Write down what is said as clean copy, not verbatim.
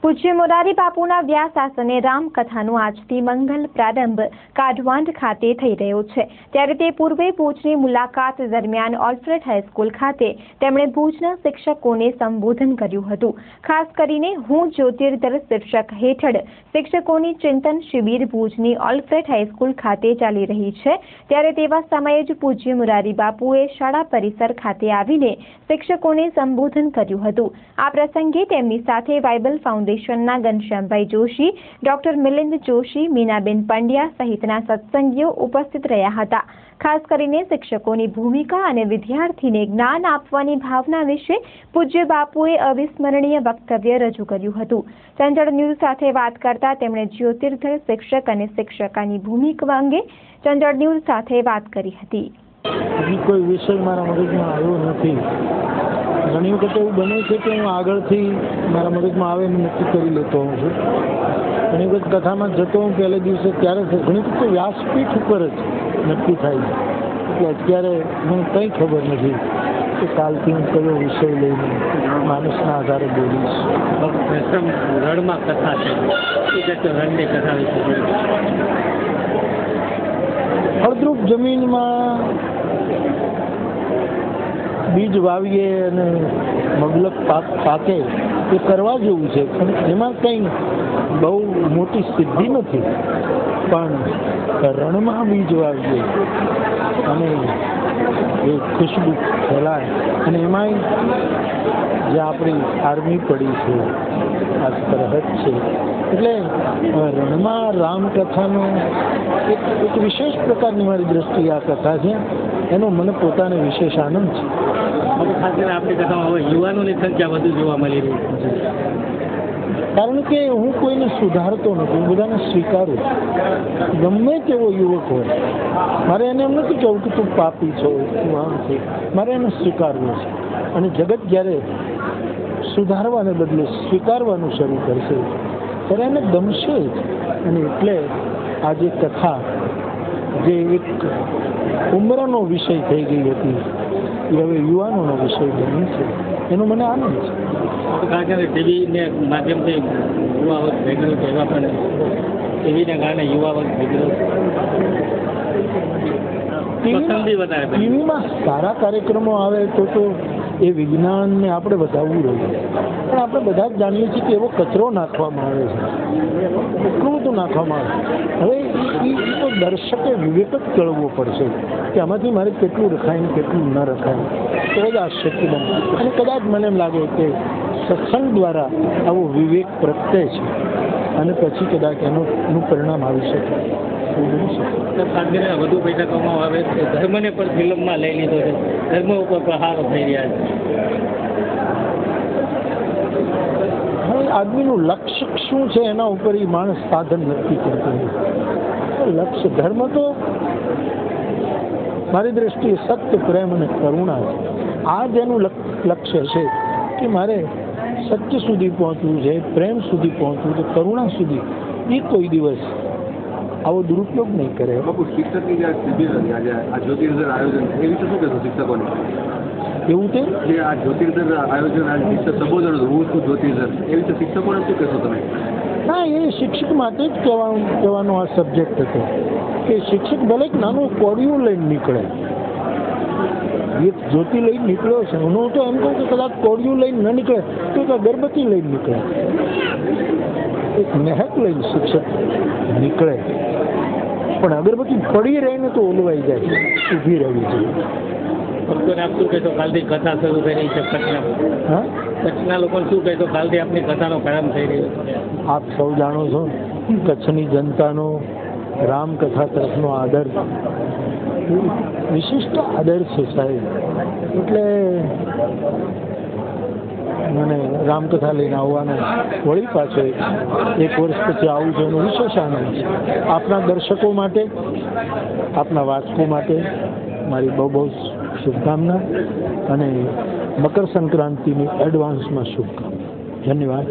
પૂજ્ય મોરારી બાપુના વ્યાસાસને રામકથાનો આજથી મંગલ પ્રારંભ કાઢવાંડ ખાતે થઈ રહ્યો છે। ત્યારે તે પૂર્વે ભુજની મુલાકાત દરમિયાન ઓલ્ફ્રેડ હાઈસ્કૂલ ખાતે તેમણે ભુજના શિક્ષકોને સંબોધન કર્યું હતું। ખાસ કરીને હું જ્યોતિર્ધર શીર્ષક હેઠળ શિક્ષકોની ચિંતન શિબિર ભુજની ઓલ્ફ્રેડ હાઈસ્કૂલ ખાતે ચાલી રહી છે। ત્યારે તેવા સમયે જ પૂજ્ય મોરારી બાપુએ શાળા પરિસર ખાતે આવીને શિક્ષકોને સંબોધન કર્યું હતું। આ પ્રસંગે તેમની સાથે બાઇબલ ફાઉન્ડેશનના ઘનશ્યામભાઈ જોશી, ડોક્ટર મિલિંદ જોશી, મીનાબેન પંડ્યા સહિતના સત્સંગીઓ ઉપસ્થિત રહ્યા હતા। ખાસ કરીને શિક્ષકોની ભૂમિકા અને વિદ્યાર્થીને જ્ઞાન આપવાની ભાવના વિશે પૂજ્ય બાપુએ અવિસ્મરણીય વક્તવ્ય રજૂ કર્યું હતું। ચંચળ ન્યૂઝ સાથે વાત કરતા તેમણે જ્યોતિર્ધર શિક્ષક અને શિક્ષકાની ભૂમિકા અંગે ચંચળ ન્યૂઝ સાથે વાત કરી હતી। કોઈ વિષય મારા મગજમાં આવ્યો નથી। ઘણી વખત એવું બને છે કે હું આગળથી મારા મગજમાં આવે એમ નક્કી કરી લેતો હોઉં છું। ઘણી વખત કથામાં જતો હું પહેલે દિવસે ત્યારે ઘણી વખત વ્યાસપીઠ ઉપર જ નક્કી થાય છે। એટલે અત્યારે મને કંઈ ખબર નથી કે કાલથી હું કયો વિષય લઈને માણસના આધારે બોલીશ। રણમાં કથા છે, રણની કથા વિશે ફળદ્રુપ જમીનમાં બીજ વાવીએ અને મબલક પાક પાકે એ કરવા જેવું છે, પણ એમાં કંઈ બહુ મોટી સિદ્ધિ નથી। પણ રણમાં બીજ વાવીએ અને એ ખુશ્બુ ફેલાય અને એમાંય જે આપણી આર્મી પડી છે, આ સરહદ છે, એટલે રણમાં રામકથાનો એક વિશેષ પ્રકારની મારી દ્રષ્ટિએ આ કથા છે, એનો મને પોતાને વિશેષ આનંદ છે। ખાસ કરીને આપણી કથામાં હવે યુવાનોની સંખ્યા વધુ જોવા મળી રહી છે, કારણ કે હું કોઈને સુધારતો નથી, હું બધાને સ્વીકારું। ગમે તેવો યુવક હોય, મારે એને એમ નથી કહેવું કે તું પાપી છો, તું આમ છે, મારે એને સ્વીકારવું છે। અને જગત જ્યારે સુધારવાને બદલે સ્વીકારવાનું શરૂ કરશે ત્યારે એને ગમશે જ। અને એટલે આજે કથા જે એક ઉંમરનો વિષય થઈ ગઈ હતી એ હવે યુવાનોનો વિષય બની છે, એનો મને આનંદ છે। ખાસ કરીને ટીવીને માધ્યમથી યુવા વર્ગ ભેગેલો છે, એવા પણ ટીવીના કારણે યુવા વર્ગ ભેગેલો ટીવીમાં સારા કાર્યક્રમો આવે તો એ વિજ્ઞાનને આપણે વધારવું રહ્યું, પણ આપણે બધા જ જાણીએ છીએ કે એવો કચરો નાખવામાં આવે છે, એટલું બધું નાખવામાં આવે। હવે એ તો દર્શકે વિવેક જ કરવો પડશે કે આમાંથી મારે કેટલું રખાય કેટલું ન રખાય, તો જ આ શક્ય બને। અને કદાચ મને એમ લાગે કે સત્સંગ દ્વારા આવો વિવેક પ્રગટે છે અને પછી કદાચ એનું પરિણામ આવી શકે। ખાસ કરીને વધુ પૈસા કમાવા આવે ધર્મને પણ ફિલ્મમાં લઈ લીધો છે, ધર્મ ઉપર પ્રહારો થઈ રહ્યા છે। હવે આદમીનું લક્ષ્ય શું છે એના ઉપર એ માણસ સાધન નક્કી કરતો નથી। લક્ષ્ય ધર્મ તો મારી દ્રષ્ટિએ સત્ય, પ્રેમ અને કરુણા છે। આ જ એનું લક્ષ્ય છે કે મારે સત્ય સુધી પહોંચવું છે, પ્રેમ સુધી પહોંચવું છે, કરુણા સુધી, એ કોઈ દિવસ આવો દુરુપયોગ નહીં કરે। બાપુ, શિક્ષકની જે શિબિર આ જ્યોતિર્ધર આયોજન એ વિશે શું કહેશો શિક્ષકોને? એવું તે જે આ જ્યોતિર્ધર આયોજન આ શિક્ષક સંબોધન હું છું જ્યોતિર્ધર, એ વિશે શિક્ષકોને શું કહેશો તમે? ના, એ શિક્ષક માટે જ કહેવાનો આ સબ્જેક્ટ હતો કે શિક્ષક ભલે નાનું કોડિયું લઈને નીકળે, એક જ્યોતિ લઈને નીકળ્યો છે, હું તો એમ કહું કે કદાચ કોડિયું લઈને ન નીકળે તો એક અગરબત્તી લઈને નીકળે, એક મહેક લઈને શિક્ષક નીકળે, પણ અગરબત્તી પડી રહીને તો ઓલવાઈ જાય, ઊભી રહેવી જોઈએ। ભક્તોને આપ શું કહેશો? કાલથી કથા શરૂ થઈ રહી છે કચ્છના? કચ્છના લોકોને શું કહેશો? કાલથી આપની કથાનો પ્રારંભ થઈ રહ્યો છે। આપ સૌ જાણો છો કચ્છની જનતાનો રામકથા તરફનો આદર વિશિષ્ટ આદર છે સાહેબ, એટલે મને રામકથા લઈને આવવાનો વળી પાછો એક વર્ષ પછી આવું છે એનો વિશેષ આનંદ છે। આપના દર્શકો માટે, આપના વાચકો માટે મારી બહુ બહુ શુભકામના અને મકર સંક્રાંતિની એડવાન્સમાં શુભકામના। ધન્યવાદ।